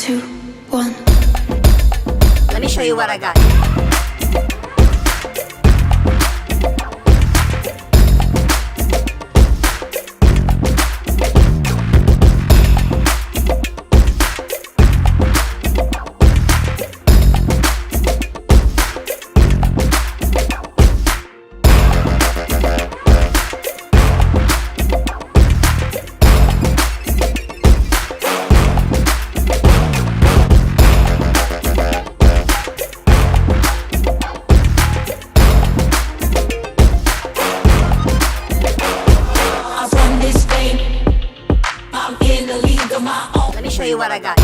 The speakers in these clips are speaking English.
2, 1. Let me show you what I got. Let me show you what I got.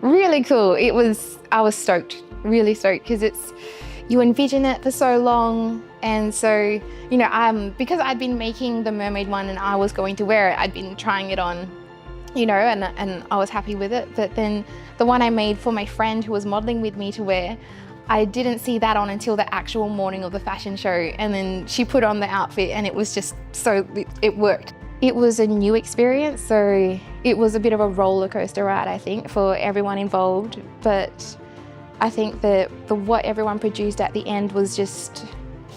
Really cool. I was stoked, really stoked, because you envision it for so long. And so, because I'd been making the mermaid one and I was going to wear it, I'd been trying it on, and I was happy with it. But then the one I made for my friend who was modeling with me to wear, I didn't see that on until the actual morning of the fashion show. And then she put on the outfit and it was just it worked. It was a new experience, so it was a bit of a roller coaster ride, I think, for everyone involved. But I think that what everyone produced at the end was just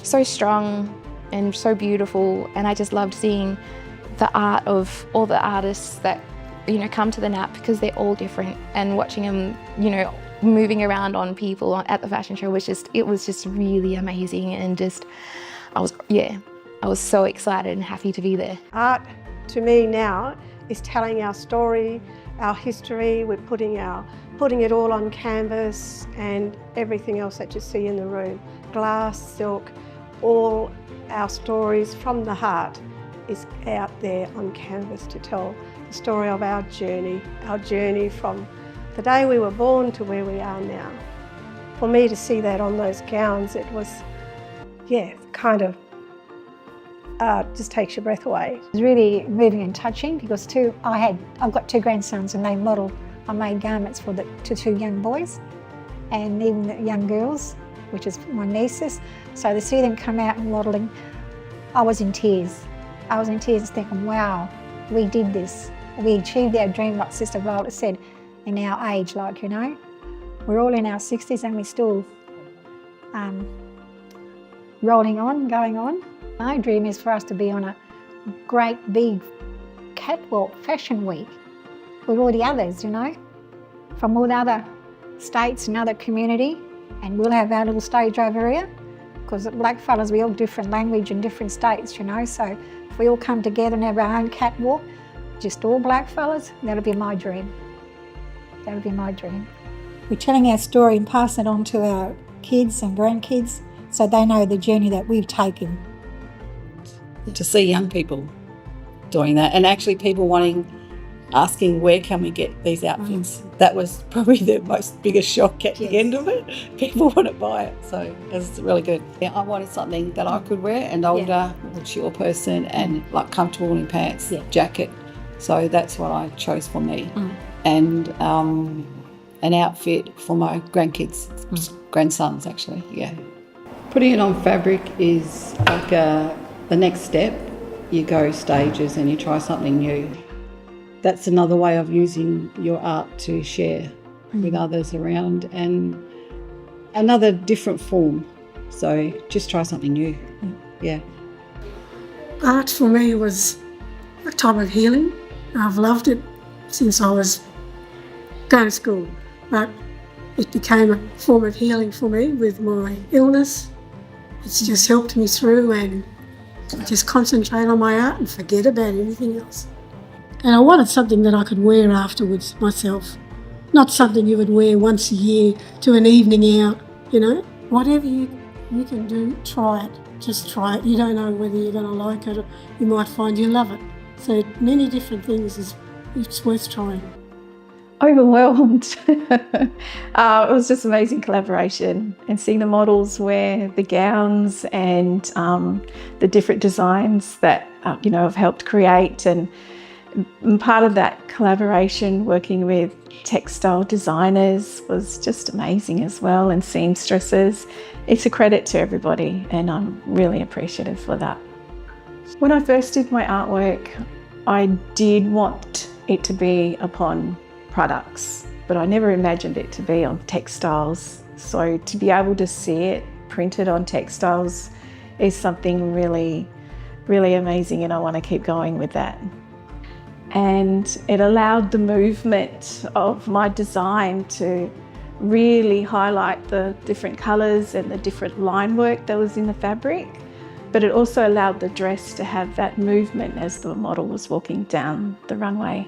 so strong and so beautiful. And I just loved seeing the art of all the artists that, come to the NAP, because they're all different, and watching them, moving around on people at the fashion show was just really amazing. And I was so excited and happy to be there. Art, to me now, is telling our story, our history. We're putting it all on canvas, and everything else that you see in the room. Glass, silk, all our stories from the heart is out there on canvas to tell the story of our journey from the day we were born to where we are now. For me to see that on those gowns, it was, kind of just takes your breath away. It was really moving and touching, because I've got 2 grandsons, and they model. I made garments to 2 young boys and even the young girls, which is my nieces. So to see them come out and modelling, I was in tears. I was in tears thinking, wow, we did this. We achieved our dream, like Sister Violet said, in our age, We're all in our 60s and we're still rolling on, going on. My dream is for us to be on a great big catwalk fashion week with all the others, from all the other states and other community, and we'll have our little stage over here, because blackfellas, we all different language and different states, so if we all come together and have our own catwalk, just all blackfellas, that'll be my dream. That'll be my dream. We're telling our story and passing it on to our kids and grandkids so they know the journey that we've taken. To see young people doing that, and actually people wanting asking where can we get these outfits. That was probably the most biggest shock at the end of it. People wouldn't buy it, so it was really good. Yeah, I wanted something that I could wear, an older, mature person, and like comfortable in pants, jacket. So that's what I chose for me. And an outfit for my grandkids, grandsons actually, Putting it on fabric is like the next step. You go stages and you try something new. That's another way of using your art to share with others around, and another different form. So just try something new. Art for me was a type of healing. I've loved it since I was going to school, but it became a form of healing for me with my illness. It's just helped me through, and I just concentrate on my art and forget about anything else. And I wanted something that I could wear afterwards myself, not something you would wear once a year to an evening out, you know. Whatever you can do, try it. Just try it. You don't know whether you're going to like it, or you might find you love it. So many different things, it's worth trying. Overwhelmed. It was just amazing collaboration, and seeing the models wear the gowns and the different designs that have helped create, and part of that collaboration working with textile designers was just amazing as well, and seamstresses. It's a credit to everybody, and I'm really appreciative for that. When I first did my artwork, I did want it to be upon products, but I never imagined it to be on textiles. So to be able to see it printed on textiles is something really, really amazing, and I want to keep going with that. And it allowed the movement of my design to really highlight the different colours and the different line work that was in the fabric, but it also allowed the dress to have that movement as the model was walking down the runway.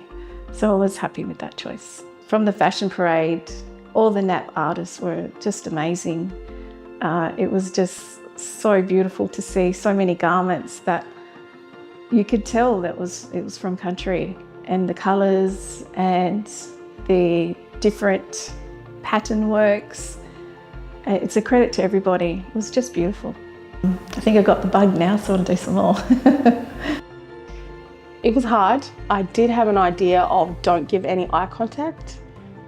So I was happy with that choice. From the fashion parade, all the NAP artists were just amazing. It was just so beautiful to see so many garments that you could tell that it was from country, and the colours and the different pattern works. It's a credit to everybody. It was just beautiful. I think I got the bug now, so I'll do some more. It was hard. I did have an idea of don't give any eye contact,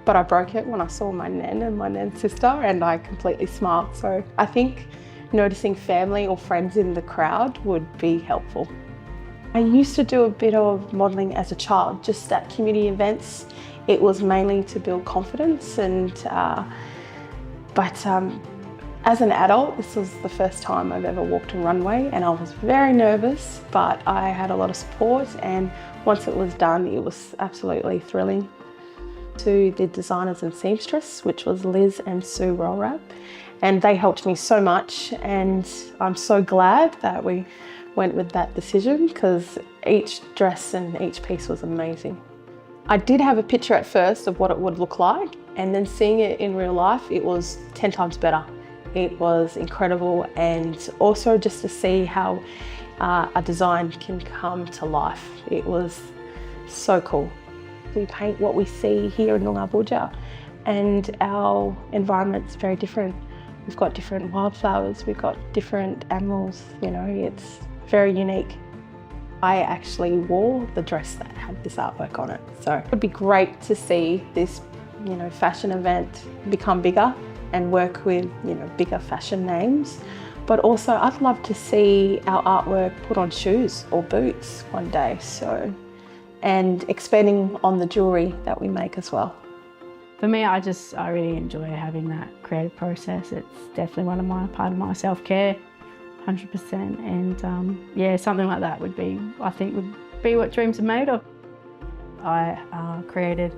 but I broke it when I saw my nan and my nan's sister, and I completely smiled. So I think noticing family or friends in the crowd would be helpful. I used to do a bit of modelling as a child, just at community events. It was mainly to build confidence, but as an adult, this was the first time I've ever walked a runway, and I was very nervous, but I had a lot of support, and once it was done, it was absolutely thrilling. To the designers and seamstress, which was Liz and Sue Rollrap, and they helped me so much, and I'm so glad that we went with that decision, because each dress and each piece was amazing. I did have a picture at first of what it would look like, and then seeing it in real life, it was 10 times better. It was incredible, and also just to see how a design can come to life. It was so cool. We paint what we see here in Noongar Boodja, and our environment's very different. We've got different wildflowers, we've got different animals, it's very unique. I actually wore the dress that had this artwork on it, so it would be great to see this, fashion event become bigger and work with, bigger fashion names. But also I'd love to see our artwork put on shoes or boots one day, and expanding on the jewellery that we make as well. For me, I really enjoy having that creative process. It's definitely part of my self-care, 100%. And something like that would be what dreams are made of. I created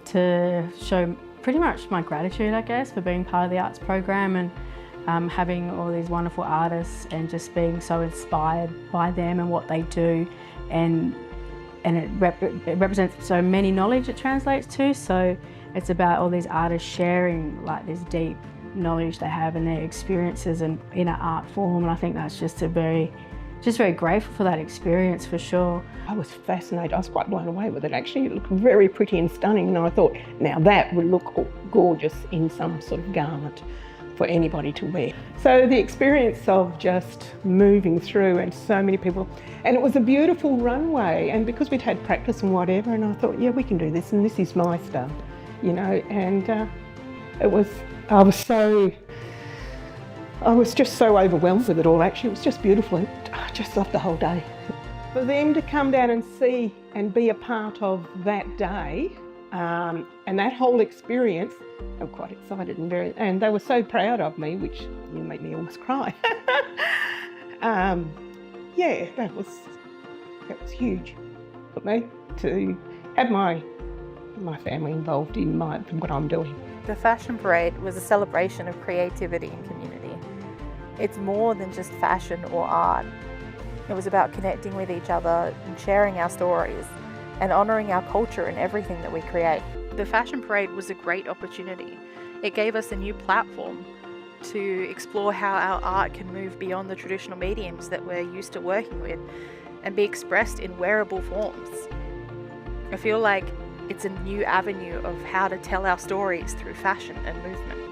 to show pretty much my gratitude, I guess, for being part of the arts program, and having all these wonderful artists, and just being so inspired by them and what they do, and it represents so many knowledge it translates to. So it's about all these artists sharing like this deep knowledge they have and their experiences in an art form, and I think that's just a very just very grateful for that experience for sure. I was fascinated. I was quite blown away with it actually. It looked very pretty and stunning, and I thought, now that would look gorgeous in some sort of garment for anybody to wear. So the experience of just moving through and so many people, and it was a beautiful runway, and because we'd had practice and whatever, and I thought, yeah, we can do this, and this is my stuff, you know, and I was just so overwhelmed with it all actually. It was just beautiful, and I just loved the whole day. For them to come down and see and be a part of that day and that whole experience, I'm quite excited and they were so proud of me, which made me almost cry. Yeah, that was huge for me to have my family involved in what I'm doing. The Fashion Parade was a celebration of creativity and community. It's more than just fashion or art. It was about connecting with each other and sharing our stories and honouring our culture in everything that we create. The Fashion Parade was a great opportunity. It gave us a new platform to explore how our art can move beyond the traditional mediums that we're used to working with and be expressed in wearable forms. I feel like it's a new avenue of how to tell our stories through fashion and movement.